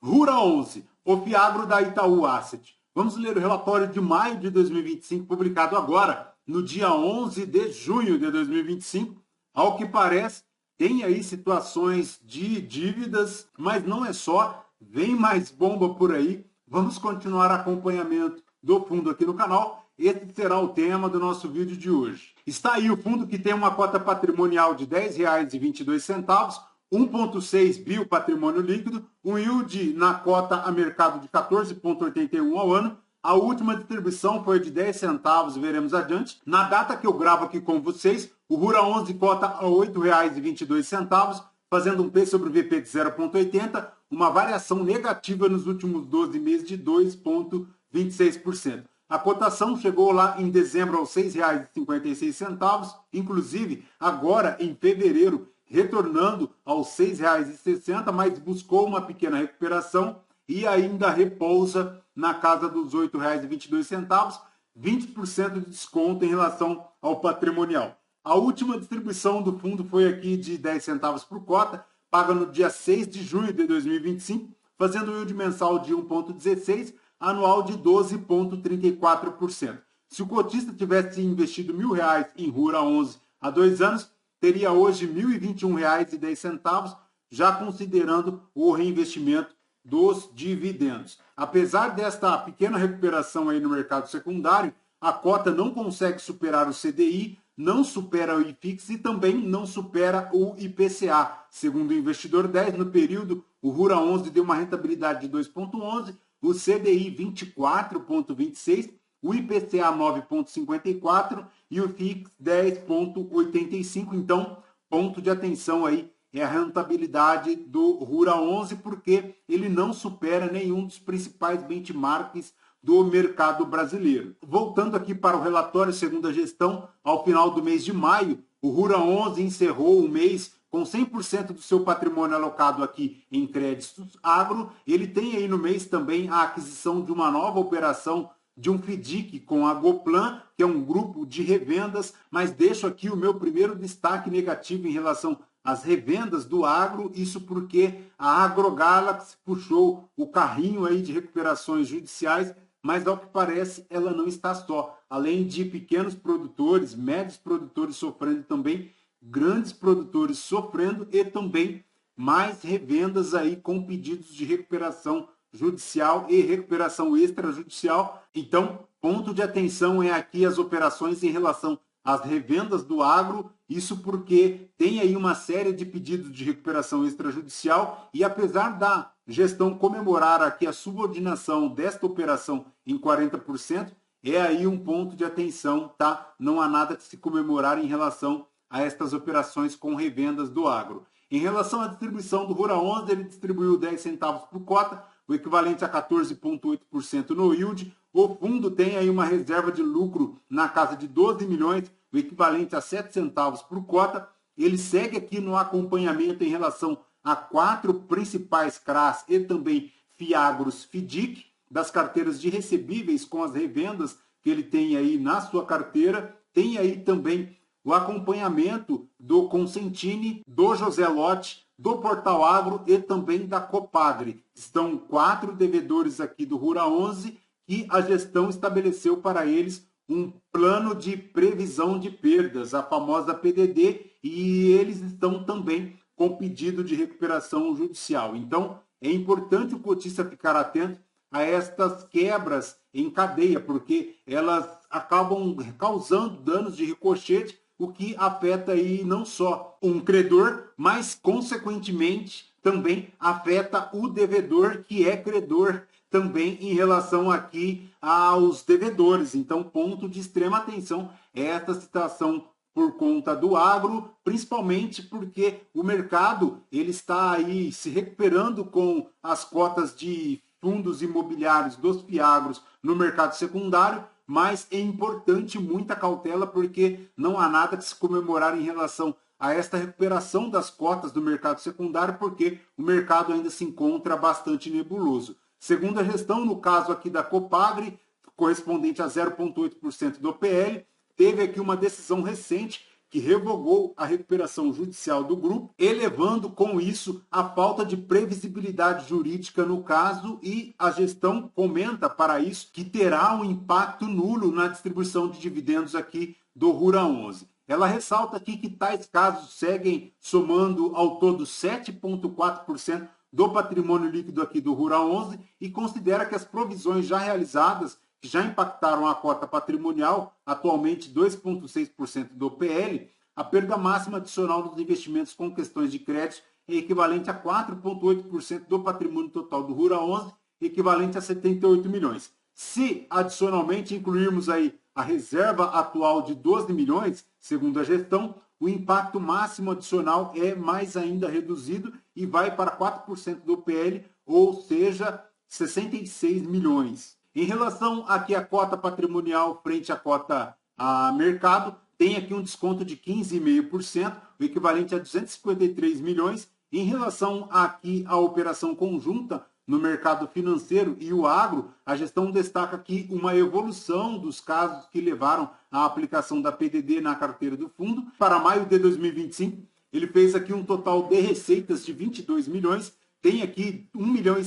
Rura 11, o Fiagro da Itaú Asset. Vamos ler o relatório de maio de 2025, publicado agora, no dia 11 de junho de 2025. Ao que parece, tem aí situações de dívidas, mas não é só, vem mais bomba por aí. Vamos continuar acompanhamento do fundo aqui no canal. Esse será o tema do nosso vídeo de hoje. Está aí o fundo que tem uma cota patrimonial de R$ 10,22, 1,6 bi patrimônio líquido, um yield na cota a mercado de 14,81 ao ano. A última distribuição foi de 10 centavos, veremos adiante. Na data que eu gravo aqui com vocês, o Rura 11 cota a R$ 8,22, fazendo um P sobre VP de 0,80, uma variação negativa nos últimos 12 meses de 2,26%. A cotação chegou lá em dezembro aos R$ 6,56, inclusive agora em fevereiro, retornando aos R$ 6,60, mas buscou uma pequena recuperação e ainda repousa na casa dos R$ 8,22, 20% de desconto em relação ao patrimonial. A última distribuição do fundo foi aqui de 10 centavos por cota, paga no dia 6 de junho de 2025, fazendo um yield mensal de 1,16%, anual de 12,34%. Se o cotista tivesse investido R$ 1.000 em Rura 11 há 2 anos, teria hoje R$ 1.021,10, já considerando o reinvestimento dos dividendos. Apesar desta pequena recuperação aí no mercado secundário, a cota não consegue superar o CDI, não supera o IFIX e também não supera o IPCA. Segundo o Investidor 10, no período, o Rura 11 deu uma rentabilidade de 2,11%, o CDI 24,26%, o IPCA 9,54% e o FIX 10,85%. Então, ponto de atenção aí é a rentabilidade do Rura 11, porque ele não supera nenhum dos principais benchmarks do mercado brasileiro. Voltando aqui para o relatório segundo a gestão, ao final do mês de maio, o Rura 11 encerrou o mês com 100% do seu patrimônio alocado aqui em créditos agro. Ele tem aí no mês também a aquisição de uma nova operação de um FDIC com a Goplan, que é um grupo de revendas, mas deixo aqui o meu primeiro destaque negativo em relação às revendas do agro, isso porque a AgroGalaxy puxou o carrinho aí de recuperações judiciais, mas ao que parece ela não está só. Além de pequenos produtores, médios produtores sofrendo também, grandes produtores sofrendo e também mais revendas aí com pedidos de recuperação judicial e recuperação extrajudicial. Então, ponto de atenção é aqui as operações em relação às revendas do agro, isso porque tem aí uma série de pedidos de recuperação extrajudicial e apesar da gestão comemorar aqui a subordinação desta operação em 40%, é aí um ponto de atenção, tá? Não há nada que se comemorar em relação a estas operações com revendas do agro. Em relação à distribuição do Rura 11, ele distribuiu 10 centavos por cota, o equivalente a 14,8% no yield. O fundo tem aí uma reserva de lucro na casa de 12 milhões, o equivalente a 7 centavos por cota. Ele segue aqui no acompanhamento em relação a 4 principais CRAs e também Fiagros FDIC, das carteiras de recebíveis com as revendas que ele tem aí na sua carteira. Tem aí também o acompanhamento do Consentini, do José Lote, do Portal Agro e também da Copagri. Estão 4 devedores aqui do Rura 11 e a gestão estabeleceu para eles um plano de previsão de perdas, a famosa PDD, e eles estão também com pedido de recuperação judicial. Então, é importante o cotista ficar atento a estas quebras em cadeia, porque elas acabam causando danos de ricochete, o que afeta aí não só um credor, mas consequentemente também afeta o devedor, que é credor também em relação aqui aos devedores. Então, ponto de extrema atenção é esta situação por conta do agro, principalmente porque o mercado ele está aí se recuperando com as cotas de fundos imobiliários dos fiagros no mercado secundário, mas é importante muita cautela porque não há nada que se comemorar em relação a esta recuperação das cotas do mercado secundário, porque o mercado ainda se encontra bastante nebuloso. Segundo a gestão, no caso aqui da Copagri, correspondente a 0,8% do PL, teve aqui uma decisão recente que revogou a recuperação judicial do grupo, elevando com isso a falta de previsibilidade jurídica no caso, e a gestão comenta para isso que terá um impacto nulo na distribuição de dividendos aqui do Rura 11. Ela ressalta aqui que tais casos seguem somando ao todo 7,4% do patrimônio líquido aqui do Rura 11 e considera que as provisões já realizadas, que já impactaram a cota patrimonial, atualmente 2,6% do PL, a perda máxima adicional nos investimentos com questões de crédito é equivalente a 4,8% do patrimônio total do Rura 11, equivalente a 78 milhões. Se adicionalmente incluirmos aí a reserva atual de 12 milhões, segundo a gestão, o impacto máximo adicional é mais ainda reduzido e vai para 4% do PL, ou seja, 66 milhões. Em relação aqui à cota patrimonial frente à cota a mercado, tem aqui um desconto de 15,5%, o equivalente a 253 milhões. Em relação aqui à operação conjunta no mercado financeiro e o agro, a gestão destaca aqui uma evolução dos casos que levaram à aplicação da PDD na carteira do fundo. Para maio de 2025, ele fez aqui um total de receitas de 22 milhões, tem aqui 1,6 milhão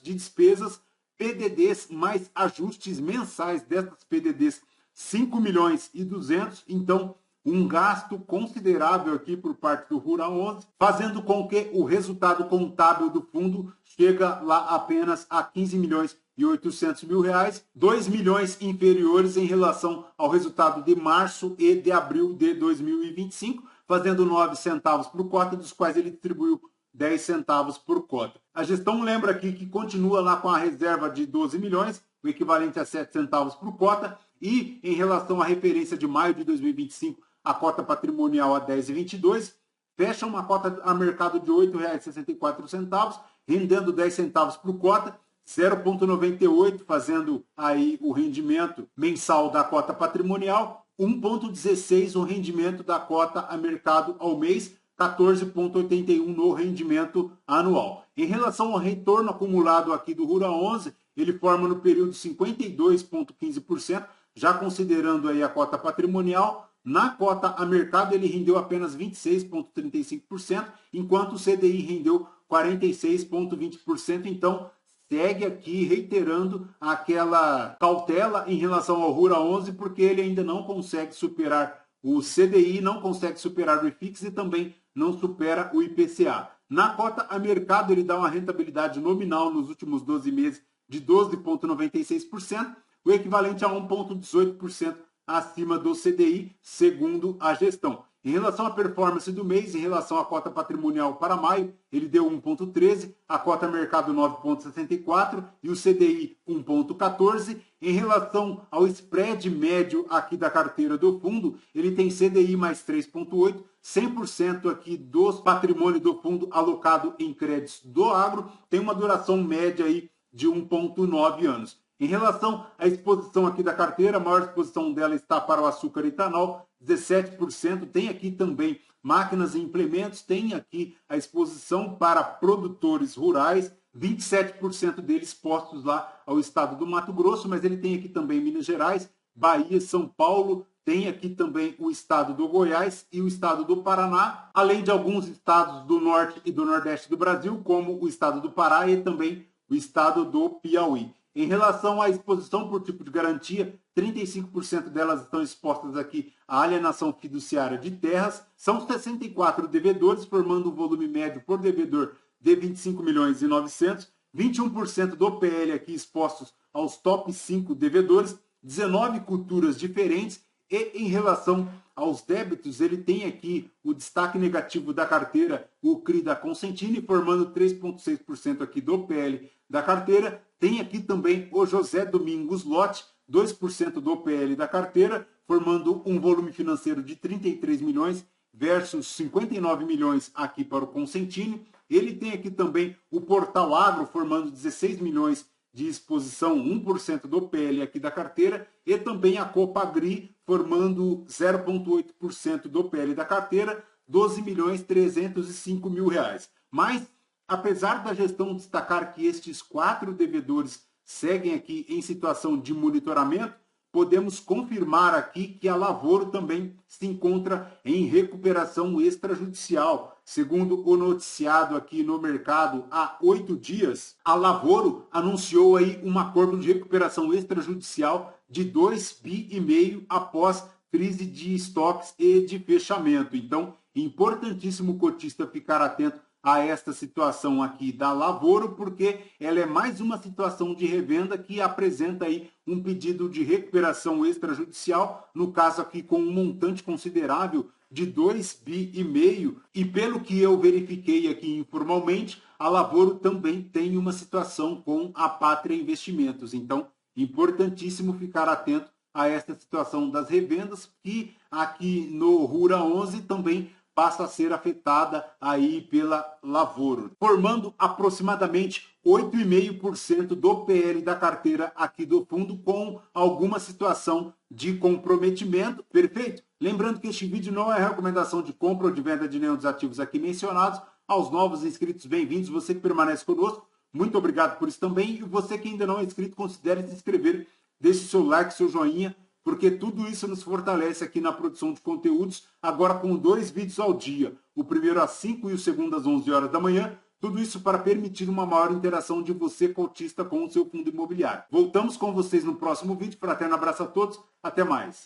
de despesas, PDDs mais ajustes mensais dessas PDDs 5 milhões e 200, então um gasto considerável aqui por parte do Rura 11, fazendo com que o resultado contábil do fundo chega lá apenas a 15 milhões e 800 mil reais, 2 milhões inferiores em relação ao resultado de março e de abril de 2025, fazendo 9 centavos por cota, dos quais ele distribuiu 10 centavos por cota. A gestão lembra aqui que continua lá com a reserva de 12 milhões, o equivalente a 7 centavos por cota, e em relação à referência de maio de 2025, a cota patrimonial a 10,22, fecha uma cota a mercado de R$ 8,64, rendendo 10 centavos por cota, 0,98, fazendo aí o rendimento mensal da cota patrimonial, 1,16 o rendimento da cota a mercado ao mês, 14,81 no rendimento anual. Em relação ao retorno acumulado aqui do Rura 11, ele forma no período 52,15%, já considerando aí a cota patrimonial. Na cota a mercado ele rendeu apenas 26,35%, enquanto o CDI rendeu 46,20%. Então, segue aqui reiterando aquela cautela em relação ao Rura 11, porque ele ainda não consegue superar o CDI, não consegue superar o IFIX e também não supera o IPCA. Na cota a mercado, ele dá uma rentabilidade nominal nos últimos 12 meses de 12,96%, o equivalente a 1,18% acima do CDI, segundo a gestão. Em relação à performance do mês, em relação à cota patrimonial para maio, ele deu 1,13, a cota mercado 9,64 e o CDI 1,14. Em relação ao spread médio aqui da carteira do fundo, ele tem CDI mais 3,8, 100% aqui do patrimônio do fundo alocado em créditos do agro, tem uma duração média aí de 1,9 anos. Em relação à exposição aqui da carteira, a maior exposição dela está para o açúcar e etanol, 17%. Tem aqui também máquinas e implementos, tem aqui a exposição para produtores rurais, 27% deles expostos lá ao estado do Mato Grosso, mas ele tem aqui também Minas Gerais, Bahia, São Paulo, tem aqui também o estado do Goiás e o estado do Paraná, além de alguns estados do norte e do nordeste do Brasil, como o estado do Pará e também o estado do Piauí. Em relação à exposição por tipo de garantia, 35% delas estão expostas aqui à alienação fiduciária de terras. São 64 devedores, formando um volume médio por devedor de 25 milhões e 900. 21% do PL aqui expostos aos top 5 devedores, 19 culturas diferentes. E em relação aos débitos, ele tem aqui o destaque negativo da carteira, o CRI da Consentini, formando 3,6% aqui do PL da carteira. Tem aqui também o José Domingos Lote, 2% do PL da carteira, formando um volume financeiro de 33 milhões versus 59 milhões aqui para o Consentini. Ele tem aqui também o Portal Agro, formando 16 milhões de exposição, 1% do PL aqui da carteira, e também a Copagri, formando 0,8% do PL da carteira, 12 milhões 305 mil reais. Mas, apesar da gestão destacar que estes 4 devedores seguem aqui em situação de monitoramento, podemos confirmar aqui que a Lavoro também se encontra em recuperação extrajudicial. Segundo o noticiado aqui no mercado há 8 dias, a Lavoro anunciou aí um acordo de recuperação extrajudicial de 2,5 bi após crise de estoques e de fechamento. Então, importantíssimo o cotista ficar atento a esta situação aqui da Lavoro, porque ela é mais uma situação de revenda que apresenta aí um pedido de recuperação extrajudicial, no caso aqui com um montante considerável de 2,5 bi, e pelo que eu verifiquei aqui informalmente, a Lavoro também tem uma situação com a Pátria Investimentos. Então, importantíssimo ficar atento a esta situação das revendas, que aqui no Rura 11 também passa a ser afetada aí pela Lavoro, formando aproximadamente 8,5% do PL da carteira aqui do fundo, com alguma situação de comprometimento. Perfeito? Lembrando que este vídeo não é recomendação de compra ou de venda de nenhum dos ativos aqui mencionados. Aos novos inscritos, bem-vindos. Você que permanece conosco, muito obrigado por isso também. E você que ainda não é inscrito, considere se inscrever, deixe seu like, seu joinha, porque tudo isso nos fortalece aqui na produção de conteúdos, agora com 2 vídeos ao dia, o primeiro às 5 e o segundo às 11 horas da manhã, tudo isso para permitir uma maior interação de você, cotista, com o seu fundo imobiliário. Voltamos com vocês no próximo vídeo. Fraterno abraço a todos, até mais.